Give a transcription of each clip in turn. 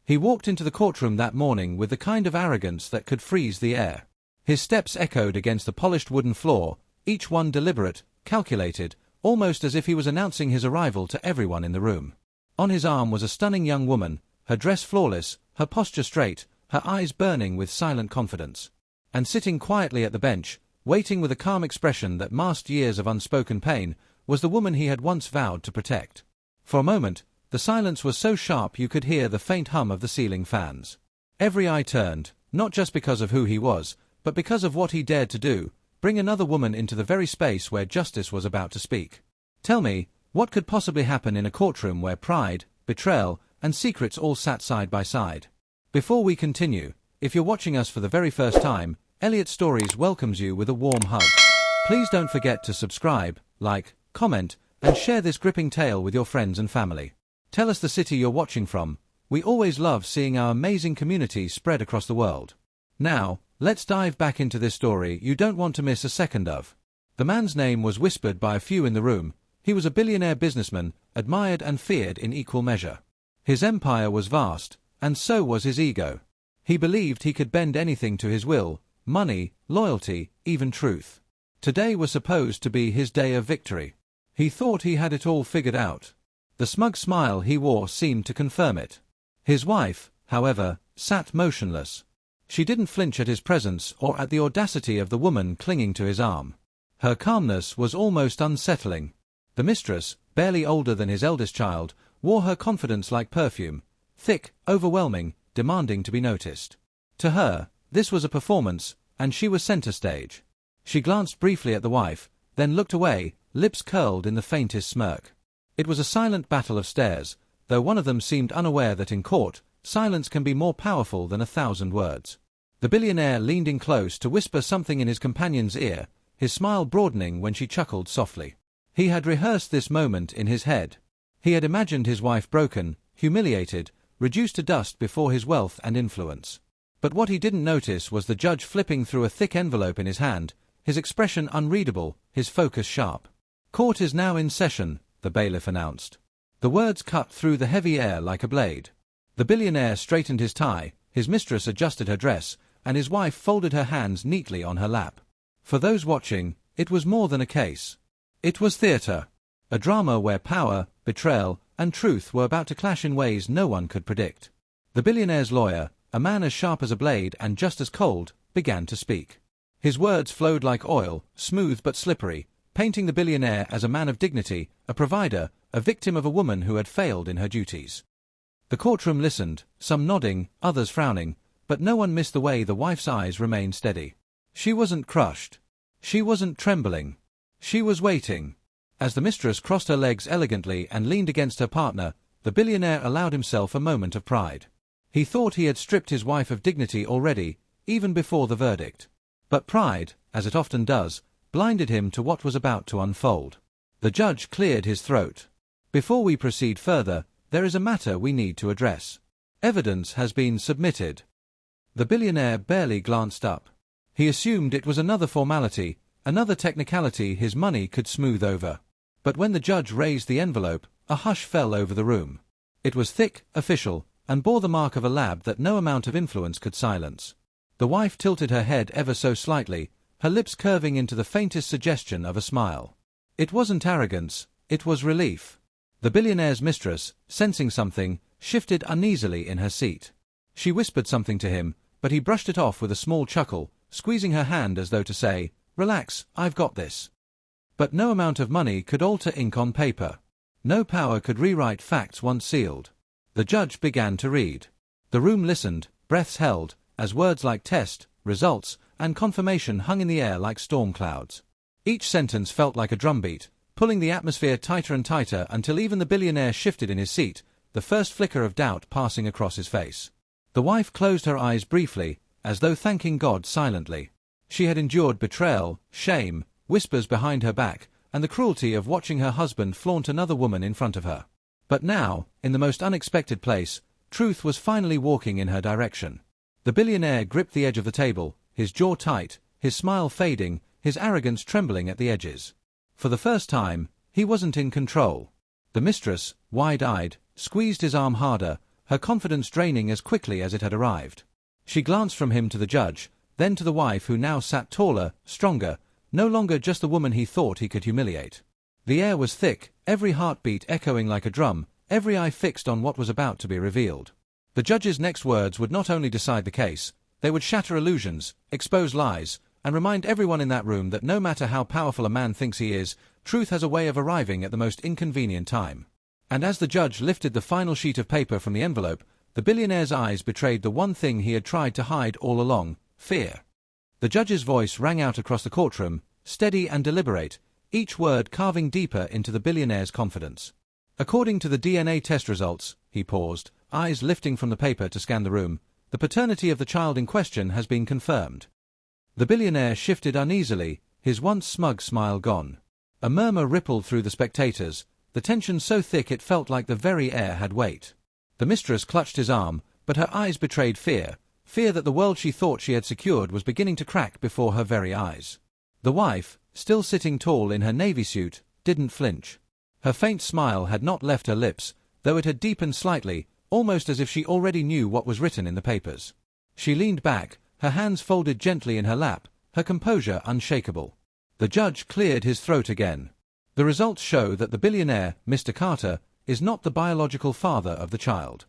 He walked into the courtroom that morning with the kind of arrogance that could freeze the air. His steps echoed against the polished wooden floor, each one deliberate, calculated, almost as if he was announcing his arrival to everyone in the room. On his arm was a stunning young woman, her dress flawless, her posture straight, her eyes burning with silent confidence. And sitting quietly at the bench, waiting with a calm expression that masked years of unspoken pain, was the woman he had once vowed to protect. For a moment, the silence was so sharp you could hear the faint hum of the ceiling fans. Every eye turned, not just because of who he was, but because of what he dared to do, bring another woman into the very space where justice was about to speak. Tell me, what could possibly happen in a courtroom where pride, betrayal, and secrets all sat side by side? Before we continue, if you're watching us for the very first time, Elliot Stories welcomes you with a warm hug. Please don't forget to subscribe, like, comment, and share this gripping tale with your friends and family. Tell us the city you're watching from. We always love seeing our amazing community spread across the world. Now, let's dive back into this story you don't want to miss a second of. The man's name was whispered by a few in the room. He was a billionaire businessman, admired and feared in equal measure. His empire was vast, and so was his ego. He believed he could bend anything to his will: money, loyalty, even truth. Today was supposed to be his day of victory. He thought he had it all figured out. The smug smile he wore seemed to confirm it. His wife, however, sat motionless. She didn't flinch at his presence or at the audacity of the woman clinging to his arm. Her calmness was almost unsettling. The mistress, barely older than his eldest child, wore her confidence like perfume, thick, overwhelming, demanding to be noticed. To her, this was a performance, and she was center stage. She glanced briefly at the wife, then looked away, lips curled in the faintest smirk. It was a silent battle of stares, though one of them seemed unaware that in court, silence can be more powerful than 1,000 words. The billionaire leaned in close to whisper something in his companion's ear, his smile broadening when she chuckled softly. He had rehearsed this moment in his head. He had imagined his wife broken, humiliated, reduced to dust before his wealth and influence. But what he didn't notice was the judge flipping through a thick envelope in his hand, his expression unreadable, his focus sharp. "Court is now in session," the bailiff announced. The words cut through the heavy air like a blade. The billionaire straightened his tie, his mistress adjusted her dress, and his wife folded her hands neatly on her lap. For those watching, it was more than a case. It was theater. A drama where power, betrayal, and truth were about to clash in ways no one could predict. The billionaire's lawyer, a man as sharp as a blade and just as cold, began to speak. His words flowed like oil, smooth but slippery, painting the billionaire as a man of dignity, a provider, a victim of a woman who had failed in her duties. The courtroom listened, some nodding, others frowning, but no one missed the way the wife's eyes remained steady. She wasn't crushed. She wasn't trembling. She was waiting. As the mistress crossed her legs elegantly and leaned against her partner, the billionaire allowed himself a moment of pride. He thought he had stripped his wife of dignity already, even before the verdict. But pride, as it often does, blinded him to what was about to unfold. The judge cleared his throat. "Before we proceed further, there is a matter we need to address. Evidence has been submitted." The billionaire barely glanced up. He assumed it was another formality, another technicality his money could smooth over. But when the judge raised the envelope, a hush fell over the room. It was thick, official, and bore the mark of a lab that no amount of influence could silence. The wife tilted her head ever so slightly, her lips curving into the faintest suggestion of a smile. It wasn't arrogance, it was relief. The billionaire's mistress, sensing something, shifted uneasily in her seat. She whispered something to him, but he brushed it off with a small chuckle, squeezing her hand as though to say, "Relax, I've got this." But no amount of money could alter ink on paper. No power could rewrite facts once sealed. The judge began to read. The room listened, breaths held, as words like test, results, and confirmation hung in the air like storm clouds. Each sentence felt like a drumbeat, pulling the atmosphere tighter and tighter until even the billionaire shifted in his seat, the first flicker of doubt passing across his face. The wife closed her eyes briefly, as though thanking God silently. She had endured betrayal, shame, whispers behind her back, and the cruelty of watching her husband flaunt another woman in front of her. But now, in the most unexpected place, truth was finally walking in her direction. The billionaire gripped the edge of the table, his jaw tight, his smile fading, his arrogance trembling at the edges. For the first time, he wasn't in control. The mistress, wide-eyed, squeezed his arm harder, her confidence draining as quickly as it had arrived. She glanced from him to the judge, then to the wife who now sat taller, stronger, no longer just the woman he thought he could humiliate. The air was thick, every heartbeat echoing like a drum, every eye fixed on what was about to be revealed. The judge's next words would not only decide the case, they would shatter illusions, expose lies, and remind everyone in that room that no matter how powerful a man thinks he is, truth has a way of arriving at the most inconvenient time. And as the judge lifted the final sheet of paper from the envelope, the billionaire's eyes betrayed the one thing he had tried to hide all along: fear. The judge's voice rang out across the courtroom, steady and deliberate, each word carving deeper into the billionaire's confidence. According to the DNA test results, he paused, eyes lifting from the paper to scan the room, the paternity of the child in question has been confirmed. The billionaire shifted uneasily, his once smug smile gone. A murmur rippled through the spectators, the tension so thick it felt like the very air had weight. The mistress clutched his arm, but her eyes betrayed fear, fear that the world she thought she had secured was beginning to crack before her very eyes. The wife, still sitting tall in her navy suit, didn't flinch. Her faint smile had not left her lips, though it had deepened slightly, almost as if she already knew what was written in the papers. She leaned back, her hands folded gently in her lap, her composure unshakable. The judge cleared his throat again. The results show that the billionaire, Mr. Carter, is not the biological father of the child.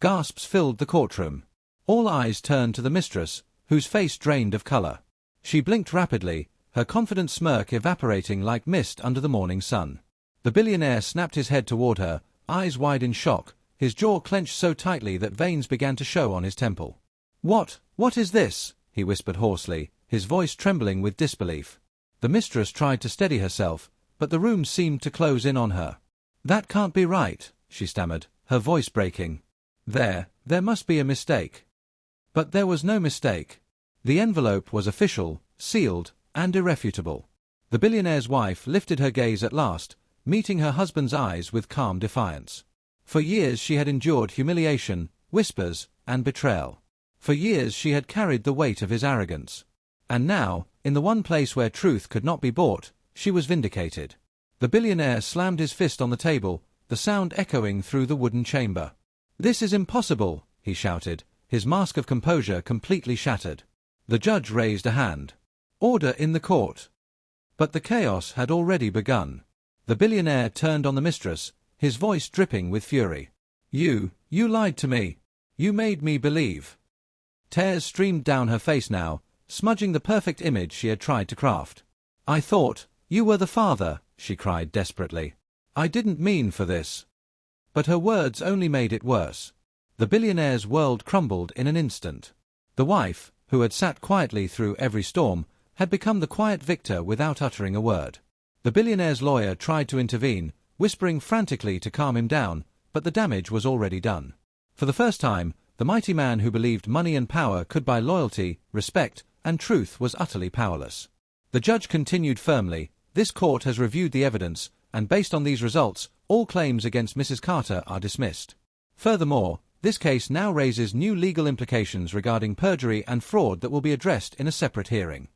Gasps filled the courtroom. All eyes turned to the mistress, whose face drained of color. She blinked rapidly, her confident smirk evaporating like mist under the morning sun. The billionaire snapped his head toward her, eyes wide in shock, his jaw clenched so tightly that veins began to show on his temple. What is this?" he whispered hoarsely, his voice trembling with disbelief. The mistress tried to steady herself, but the room seemed to close in on her. "That can't be right," she stammered, her voice breaking. There must be a mistake." But there was no mistake. The envelope was official, sealed, and irrefutable. The billionaire's wife lifted her gaze at last, meeting her husband's eyes with calm defiance. For years she had endured humiliation, whispers, and betrayal. For years she had carried the weight of his arrogance. And now, in the one place where truth could not be bought, she was vindicated. The billionaire slammed his fist on the table, the sound echoing through the wooden chamber. "This is impossible," he shouted, his mask of composure completely shattered. The judge raised a hand. "Order in the court." But the chaos had already begun. The billionaire turned on the mistress, his voice dripping with fury. You lied to me. You made me believe." Tears streamed down her face now, smudging the perfect image she had tried to craft. "I thought you were the father," she cried desperately. "I didn't mean for this." But her words only made it worse. The billionaire's world crumbled in an instant. The wife, who had sat quietly through every storm, had become the quiet victor without uttering a word. The billionaire's lawyer tried to intervene, whispering frantically to calm him down, but the damage was already done. For the first time, the mighty man who believed money and power could buy loyalty, respect, and truth was utterly powerless. The judge continued firmly, "This court has reviewed the evidence, and based on these results, all claims against Mrs. Carter are dismissed. Furthermore, this case now raises new legal implications regarding perjury and fraud that will be addressed in a separate hearing."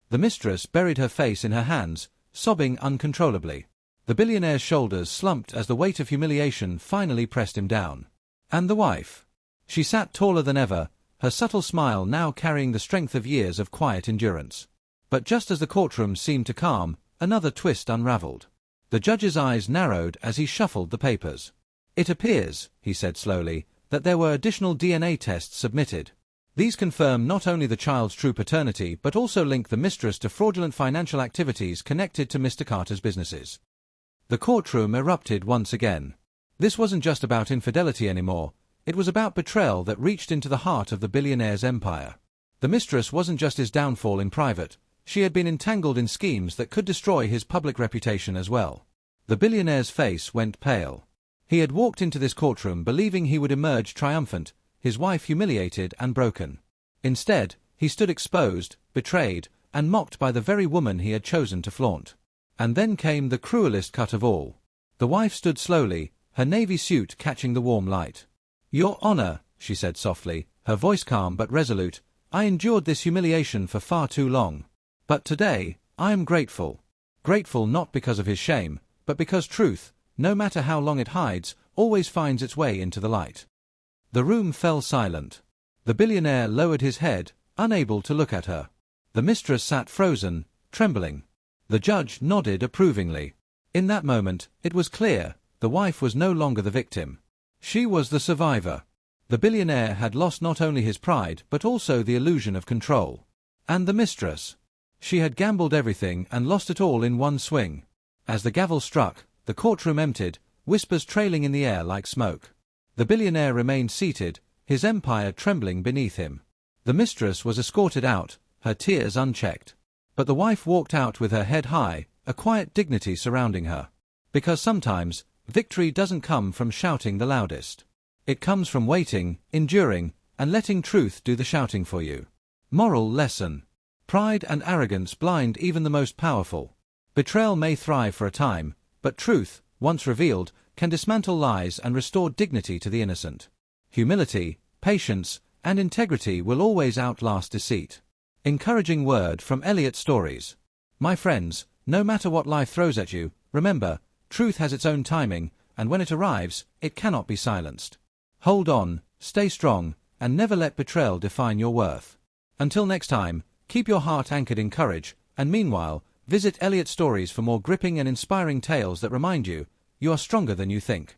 The mistress buried her face in her hands, sobbing uncontrollably. The billionaire's shoulders slumped as the weight of humiliation finally pressed him down. And the wife? She sat taller than ever, her subtle smile now carrying the strength of years of quiet endurance. But just as the courtroom seemed to calm, another twist unraveled. The judge's eyes narrowed as he shuffled the papers. "It appears," he said slowly, "that there were additional DNA tests submitted. These confirm not only the child's true paternity but also link the mistress to fraudulent financial activities connected to Mr. Carter's businesses." The courtroom erupted once again. This wasn't just about infidelity anymore. It was about betrayal that reached into the heart of the billionaire's empire. The mistress wasn't just his downfall in private. She had been entangled in schemes that could destroy his public reputation as well. The billionaire's face went pale. He had walked into this courtroom believing he would emerge triumphant, his wife humiliated and broken. Instead, he stood exposed, betrayed, and mocked by the very woman he had chosen to flaunt. And then came the cruelest cut of all. The wife stood slowly, her navy suit catching the warm light. "Your Honor," she said softly, her voice calm but resolute, "I endured this humiliation for far too long. But today, I am grateful. Grateful not because of his shame, but because truth, no matter how long it hides, always finds its way into the light." The room fell silent. The billionaire lowered his head, unable to look at her. The mistress sat frozen, trembling. The judge nodded approvingly. In that moment, it was clear, the wife was no longer the victim. She was the survivor. The billionaire had lost not only his pride but also the illusion of control. And the mistress? She had gambled everything and lost it all in one swing. As the gavel struck, the courtroom emptied, whispers trailing in the air like smoke. The billionaire remained seated, his empire trembling beneath him. The mistress was escorted out, her tears unchecked. But the wife walked out with her head high, a quiet dignity surrounding her. Because sometimes, victory doesn't come from shouting the loudest. It comes from waiting, enduring, and letting truth do the shouting for you. Moral lesson. Pride and arrogance blind even the most powerful. Betrayal may thrive for a time, but truth, once revealed, can dismantle lies and restore dignity to the innocent. Humility, patience, and integrity will always outlast deceit. Encouraging word from Elliot Stories. My friends, no matter what life throws at you, remember, truth has its own timing, and when it arrives, it cannot be silenced. Hold on, stay strong, and never let betrayal define your worth. Until next time, keep your heart anchored in courage, and meanwhile, visit Elliot Stories for more gripping and inspiring tales that remind you, you are stronger than you think.